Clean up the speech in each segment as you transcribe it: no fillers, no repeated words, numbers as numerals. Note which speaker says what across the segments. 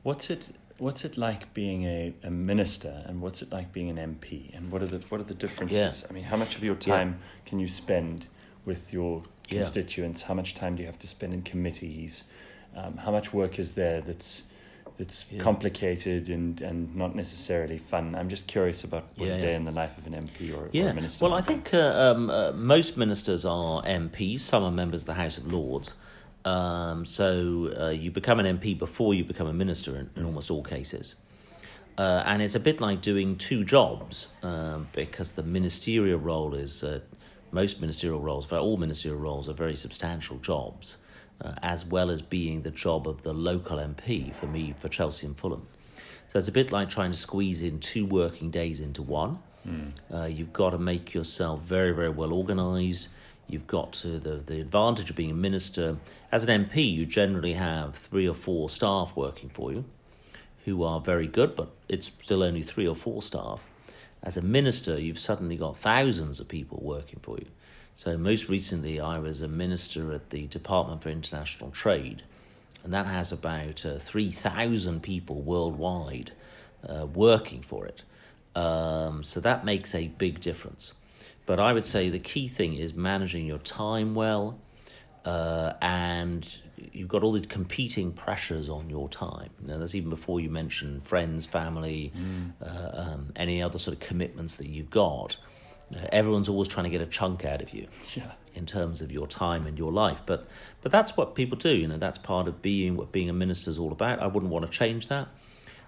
Speaker 1: What's it like being a minister, and what's it like being an MP, and what are the differences?
Speaker 2: Yeah.
Speaker 1: I mean, how much of your time can you spend with your constituents? How much time do you have to spend in committees? How much work is there that's complicated and not necessarily fun? I'm just curious about what a day in the life of an MP or a minister.
Speaker 2: Well, I think most ministers are MPs. Some are members of the House of Lords. So you become an MP before you become a minister in almost all cases. And it's a bit like doing two jobs because the ministerial role is, most ministerial roles, for all ministerial roles, are very substantial jobs, as well as being the job of the local MP, for me, for Chelsea and Fulham. So it's a bit like trying to squeeze in 2 working days into one. You've got to make yourself very, very well organised. You've got the advantage of being a minister. As an MP, you generally have 3 or 4 staff working for you who are very good, but it's still only 3 or 4 staff. As a minister, you've suddenly got thousands of people working for you. So most recently, I was a minister at the Department for International Trade, and that has about 3,000 people worldwide working for it. So that makes a big difference. But I would say the key thing is managing your time well, and you've got all these competing pressures on your time. You know, that's even before you mention friends, family, any other sort of commitments that you've got. Everyone's always trying to get a chunk out of you in terms of your time and your life. But that's what people do. You know, that's part of what being a minister is all about. I wouldn't want to change that.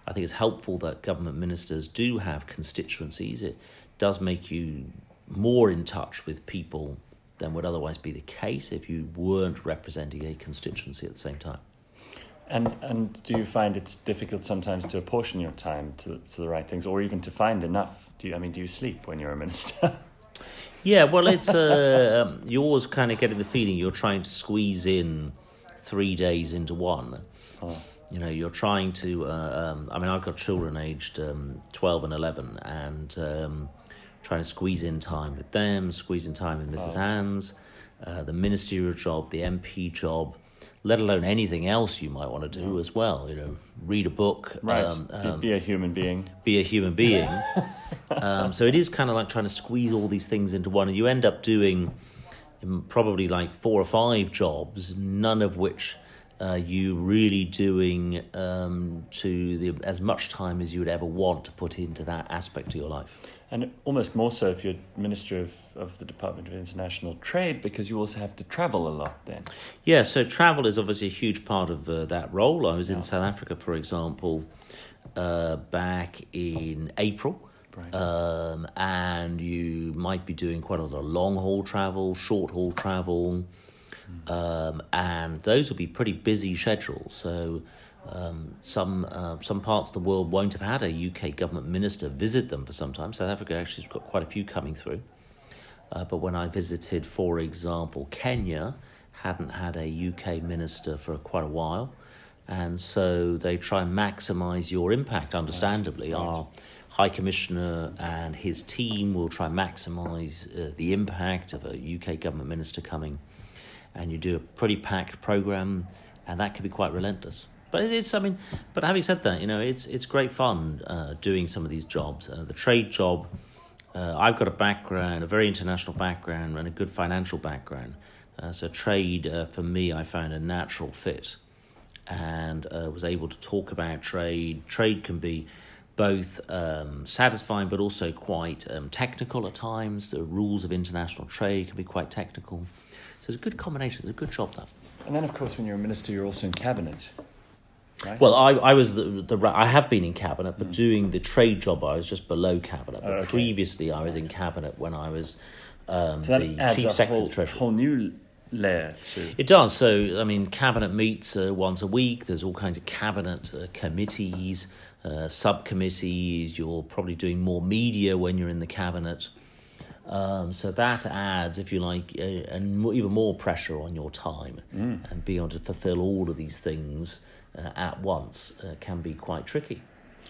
Speaker 2: I think it's helpful that government ministers do have constituencies. It does make you more in touch with people than would otherwise be the case if you weren't representing a constituency at the same time.
Speaker 1: And do you find it's difficult sometimes to apportion your time to the right things, or even to find enough? Do you sleep when you're a minister?
Speaker 2: Yeah, well, it's you always kind of getting the feeling you're trying to squeeze in 3 days into one. You know, you're trying to. I've got children aged 12 and 11, and trying to squeeze in time with them, squeeze in time with Mrs. Hands, the ministerial job, the MP job, let alone anything else you might want to do as well. You know, read a book.
Speaker 1: Right, be a human being.
Speaker 2: Be a human being. So it is kind of like trying to squeeze all these things into one, and you end up doing probably like 4 or 5 jobs, none of which you really doing as much time as you would ever want to put into that aspect of your life.
Speaker 1: And almost more so if you're Minister of the Department of International Trade, because you also have to travel a lot then.
Speaker 2: Yeah, so travel is obviously a huge part of that role. I was in South Africa, for example, back in April. Right. And you might be doing quite a lot of long-haul travel, short-haul travel, and those will be pretty busy schedules. So some parts of the world won't have had a UK government minister visit them for some time. South Africa actually has got quite a few coming through. But when I visited, for example, Kenya hadn't had a UK minister for quite a while. And so they try and maximise your impact, understandably. Right. Our High Commissioner and his team will try and maximise the impact of a UK government minister coming. And you do a pretty packed programme, and that can be quite relentless. But but having said that, you know, it's great fun doing some of these jobs. The trade job, I've got a very international background and a good financial background. So trade, for me, I found a natural fit, and was able to talk about trade. Trade can be both satisfying but also quite technical at times. The rules of international trade can be quite technical. So it's a good combination. It's a good job, that.
Speaker 1: And then, of course, when you're a minister, you're also in cabinet. Right.
Speaker 2: Well, I was I have been in cabinet, but doing the trade job, I was just below cabinet. But previously, I was in cabinet when I was the chief secretary of the Treasury.
Speaker 1: Whole new layer to
Speaker 2: it does. So, I mean, cabinet meets once a week. There's all kinds of cabinet committees, subcommittees. You're probably doing more media when you're in the cabinet. So that adds, if you like, even more pressure on your time, and being able to fulfil all of these things at once can be quite tricky,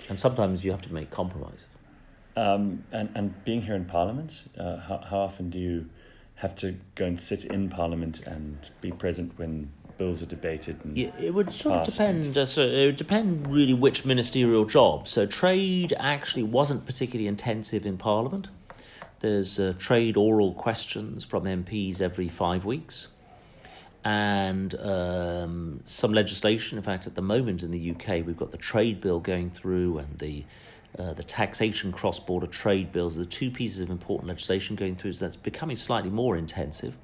Speaker 2: and sometimes you have to make compromise.
Speaker 1: And being here in Parliament, how often do you have to go and sit in Parliament and be present when bills are debated. And
Speaker 2: yeah, it would sort of
Speaker 1: passed.
Speaker 2: depend. So it would depend really which ministerial job. So trade actually wasn't particularly intensive in Parliament. There's trade oral questions from MPs every 5 weeks. And some legislation. In fact, at the moment in the UK, we've got the trade bill going through and the taxation cross-border trade bills are the two pieces of important legislation going through, so that's becoming slightly more intensive.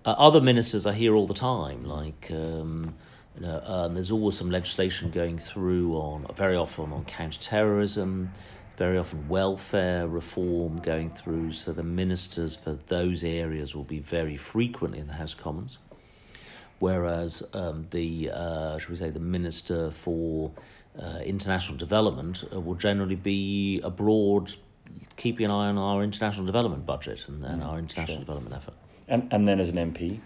Speaker 2: Other ministers are here all the time, like there's always some legislation going through very often on counter-terrorism, very often welfare reform going through, so the ministers for those areas will be very frequently in the House of Commons, whereas the Minister for International Development will generally be abroad, keeping an eye on our international development budget and our international development effort.
Speaker 1: And then as an MP?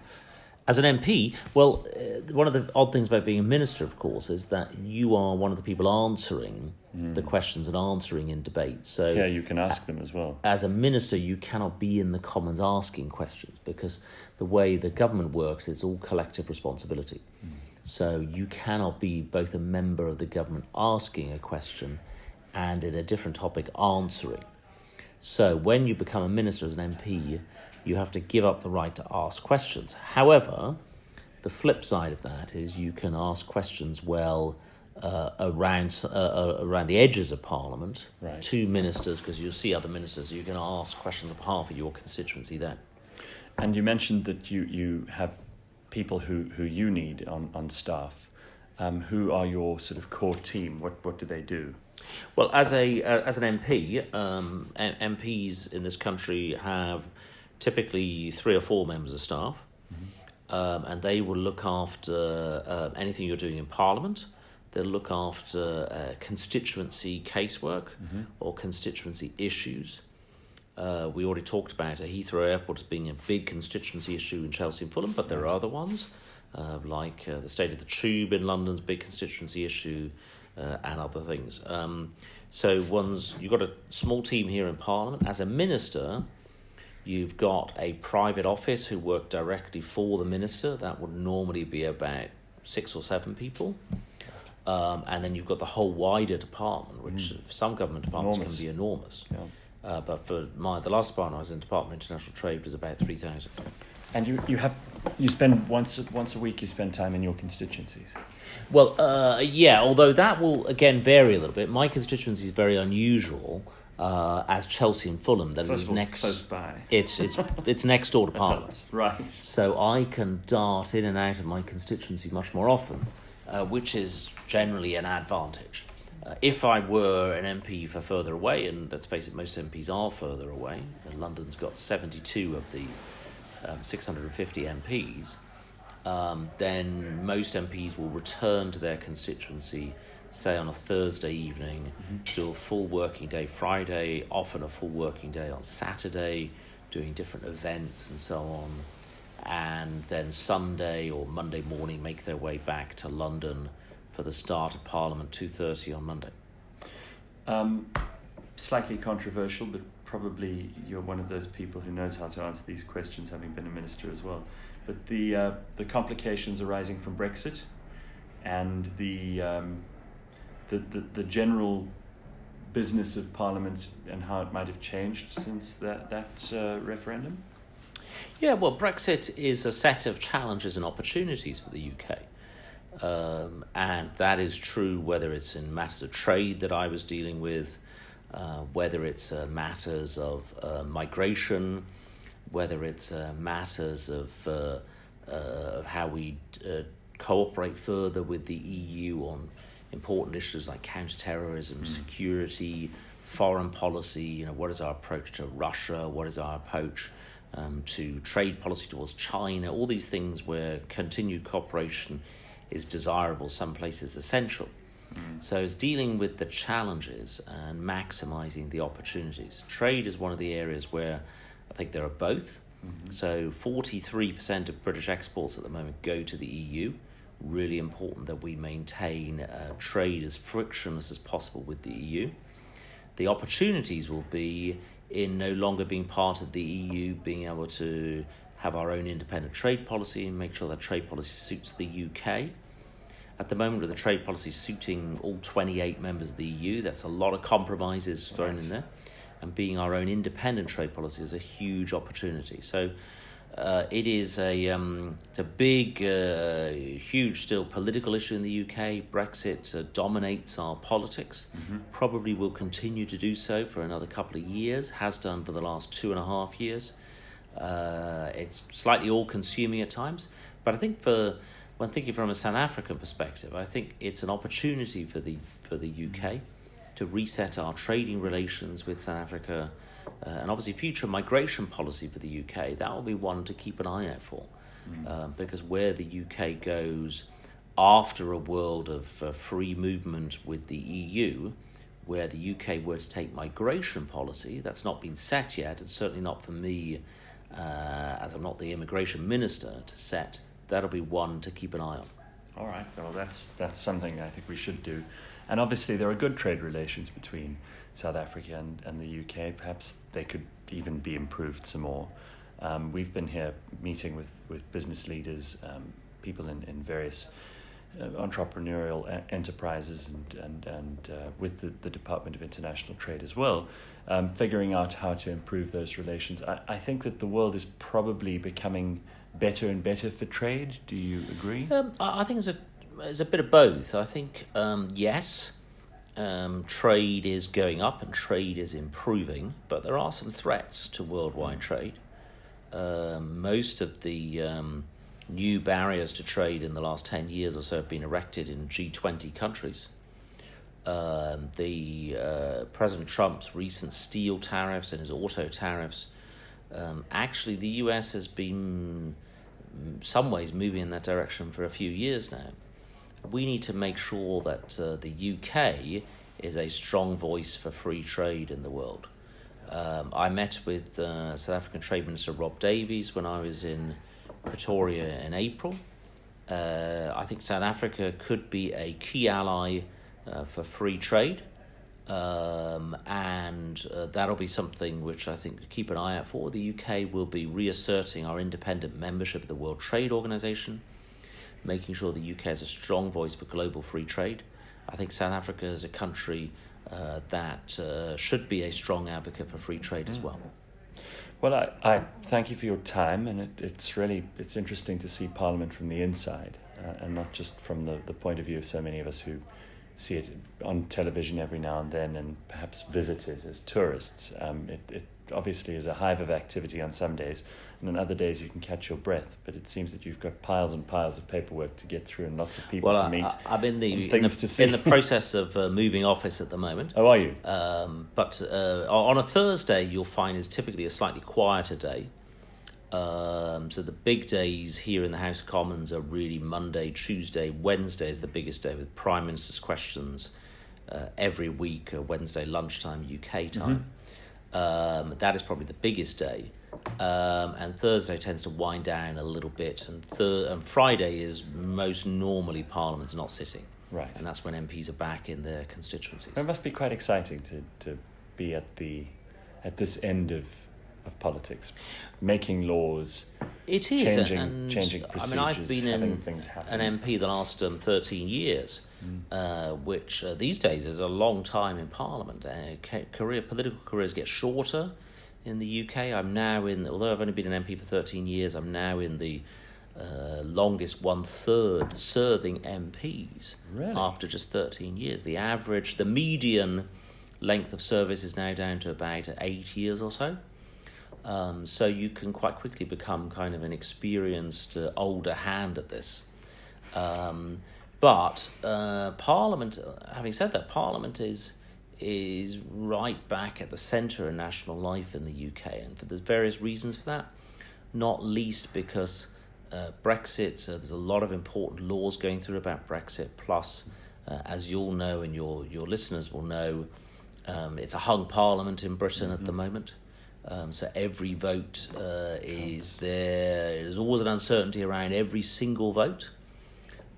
Speaker 2: As an MP, well, one of the odd things about being a minister, of course, is that you are one of the people answering the questions and answering in debates. So
Speaker 1: yeah, you can ask them as well.
Speaker 2: As a minister, you cannot be in the Commons asking questions because the way the government works, it's all collective responsibility. So you cannot be both a member of the government asking a question and in a different topic answering. So when you become a minister as an MP, you have to give up the right to ask questions. However, the flip side of that is you can ask questions around the edges of Parliament to ministers, because you'll see other ministers. You can ask questions on behalf of your constituency then.
Speaker 1: And you mentioned that you have people who you need on staff. Who are your sort of core team? What do they do?
Speaker 2: Well, as an MP, MPs in this country have typically 3 or 4 members of staff, and they will look after anything you're doing in Parliament. They'll look after constituency casework or constituency issues. We already talked about Heathrow Airport as being a big constituency issue in Chelsea and Fulham, but there are other ones, like the state of the Tube in London's big constituency issue, and other things. So you've got a small team here in Parliament. As a minister, you've got a private office who work directly for the minister. That would normally be about 6 or 7 people. And then you've got the whole wider department, which some government departments can be enormous. Yeah. But for the last department I was in, Department of International Trade, was about 3,000.
Speaker 1: And you spend once a week, you spend time in your constituencies?
Speaker 2: Well, yeah, although that will, again, vary a little bit. My constituency is very unusual, as Chelsea and Fulham. That is next,
Speaker 1: close by.
Speaker 2: It's next door to Parliament.
Speaker 1: Right.
Speaker 2: So I can dart in and out of my constituency much more often, which is generally an advantage. If I were an MP for further away, and let's face it, most MPs are further away. London's got 72 of the 650 MPs, then most MPs will return to their constituency, say on a Thursday evening, do a full working day Friday, often a full working day on Saturday, doing different events and so on, and then Sunday or Monday morning make their way back to London for the start of Parliament, 2:30 on Monday.
Speaker 1: Slightly controversial, but probably you're one of those people who knows how to answer these questions, having been a minister as well. But the complications arising from Brexit and the general business of Parliament and how it might have changed since that referendum?
Speaker 2: Yeah, well, Brexit is a set of challenges and opportunities for the UK. And that is true whether it's in matters of trade that I was dealing with, whether it's matters of migration, whether it's matters of how we cooperate further with the EU on important issues like counter-terrorism, security, foreign policy. What is our approach to Russia? What is our approach to trade policy towards China? All these things where continued cooperation is desirable, some places essential. So it's dealing with the challenges and maximising the opportunities. Trade is one of the areas where I think there are both. So 43% of British exports at the moment go to the EU. Really important that we maintain trade as frictionless as possible with the EU. The opportunities will be in no longer being part of the EU, being able to have our own independent trade policy and make sure that trade policy suits the UK. At the moment, with the trade policy suiting all 28 members of the EU, that's a lot of compromises thrown in there. And being our own independent trade policy is a huge opportunity. So it is it's a big, huge still political issue in the UK. Brexit dominates our politics, probably will continue to do so for another couple of years, has done for the last 2.5 years. It's slightly all-consuming at times, but I think when thinking from a South African perspective, I think it's an opportunity for the UK to reset our trading relations with South Africa, and obviously future migration policy for the UK. That will be one to keep an eye out for, because where the UK goes after a world of free movement with the EU, where the UK were to take migration policy, that's not been set yet. It's certainly not for me, as I'm not the immigration minister, to set. That'll be one to keep an eye on.
Speaker 1: All right. Well, that's something I think we should do. And obviously there are good trade relations between South Africa and the UK. Perhaps they could even be improved some more. We've been here meeting with business leaders, people in various entrepreneurial enterprises and with the Department of International Trade as well, figuring out how to improve those relations. I think that the world is probably becoming better and better for trade. Do you agree?
Speaker 2: I think it's a bit of both. I think, yes, trade is going up and trade is improving, but there are some threats to worldwide trade. Most of the new barriers to trade in the last 10 years or so have been erected in G20 countries. President Trump's recent steel tariffs and his auto tariffs, actually the US has been in some ways moving in that direction for a few years now. We need to make sure that the UK is a strong voice for free trade in the world. I met with South African Trade Minister Rob Davies when I was in Pretoria in April. I think South Africa could be a key ally for free trade, and that'll be something which I think to keep an eye out for. The UK will be reasserting our independent membership of the World Trade Organization, making sure the UK has a strong voice for global free trade. I think South Africa is a country that should be a strong advocate for free trade as well.
Speaker 1: Well, I thank you for your time, and it's interesting to see Parliament from the inside, and not just from the point of view of so many of us who see it on television every now and then and perhaps visit it as tourists. It obviously is a hive of activity on some days, and on other days you can catch your breath, but it seems that you've got piles and piles of paperwork to get through and lots of people to meet.
Speaker 2: I'm in the process of moving office at the moment.
Speaker 1: Oh, are you?
Speaker 2: But on a Thursday you'll find is typically a slightly quieter day. So the big days here in the House of Commons are really Monday, Tuesday, Wednesday is the biggest day with Prime Minister's questions every week, Wednesday lunchtime UK time. That is probably the biggest day. And Thursday tends to wind down a little bit, and Friday is most normally Parliament's not sitting.
Speaker 1: Right.
Speaker 2: And that's when MPs are back in their constituencies.
Speaker 1: It must be quite exciting to be at this end of politics, making laws.
Speaker 2: It is
Speaker 1: changing procedures.
Speaker 2: I've been
Speaker 1: things happen.
Speaker 2: an MP the last 13 years, which these days is a long time in Parliament. Political careers get shorter in the UK. I'm now although I've only been an MP for 13 years, I'm now in the longest 1/3 serving MPs.
Speaker 1: Really?
Speaker 2: After just 13 years. The median length of service is now down to about 8 years or so. So you can quite quickly become kind of an experienced older hand at this. But Parliament, having said that, Parliament is right back at the centre of national life in the UK, and there's various reasons for that, not least because Brexit, there's a lot of important laws going through about Brexit, plus, as you'll know and your listeners will know, it's a hung Parliament in Britain at the moment. So every vote is there. There's always an uncertainty around every single vote.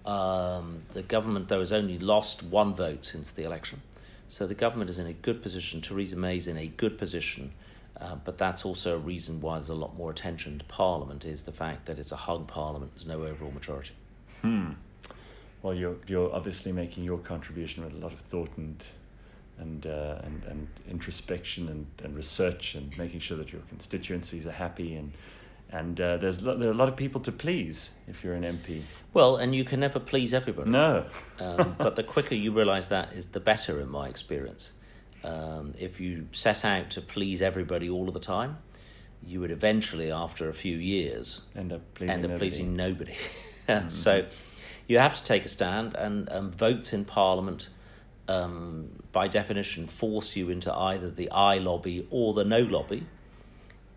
Speaker 2: The government, though, has only lost one vote since the election. So the government is in a good position. Theresa May is in a good position But that's also a reason why there's a lot more attention to Parliament, is the fact that it's a hung Parliament, there's no overall majority.
Speaker 1: Well, you're obviously making your contribution with a lot of thought and introspection and research, and making sure that your constituencies are happy, and there are a lot of people to please if you're an MP.
Speaker 2: Well, and you can never please everybody.
Speaker 1: No.
Speaker 2: But the quicker you realise that, is the better, in my experience. If you set out to please everybody all of the time, you would eventually, after a few years,
Speaker 1: end up
Speaker 2: pleasing nobody. So you have to take a stand, and votes in Parliament, by definition, force you into either the I lobby or the no lobby,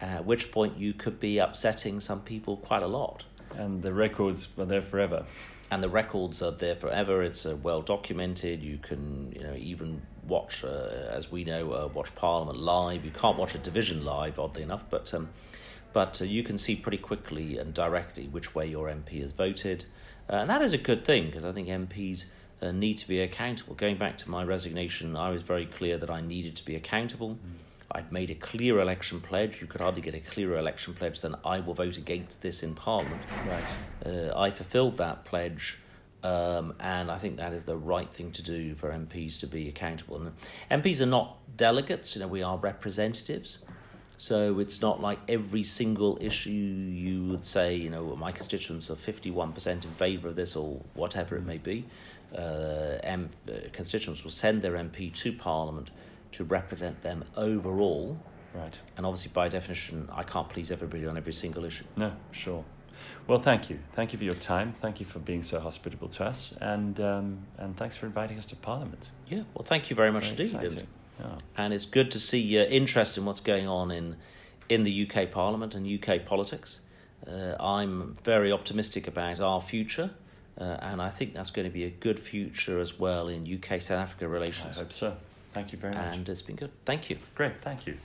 Speaker 2: at which point you could be upsetting some people quite a lot.
Speaker 1: And the records are there forever.
Speaker 2: And the records are there forever. It's well documented. You can, even watch, as we know, watch Parliament live. You can't watch a division live, oddly enough, but you can see pretty quickly and directly which way your MP has voted, and that is a good thing, because I think MPs need to be accountable. Going back to my resignation, I was very clear that I needed to be accountable. I'd made a clear election pledge. You could hardly get a clearer election pledge than I will vote against this in Parliament.
Speaker 1: Right.
Speaker 2: I fulfilled that pledge, and I think that is the right thing to do for MPs, to be accountable. And MPs are not delegates, we are representatives. So it's not like every single issue you would say, my constituents are 51% in favour of this, or whatever it may be. Constituents will send their MP to Parliament to represent them overall.
Speaker 1: Right.
Speaker 2: And obviously, by definition, I can't please everybody on every single issue.
Speaker 1: No, sure. Well, thank you. Thank you for your time. Thank you for being so hospitable to us. And thanks for inviting us to Parliament.
Speaker 2: Yeah, well, thank you very much indeed. And it's good to see interest in what's going on in the UK Parliament and UK politics. I'm very optimistic about our future, and I think that's going to be a good future as well in UK-South Africa relations.
Speaker 1: I hope so. Thank you very much.
Speaker 2: And it's been good. Thank you.
Speaker 1: Great, thank you.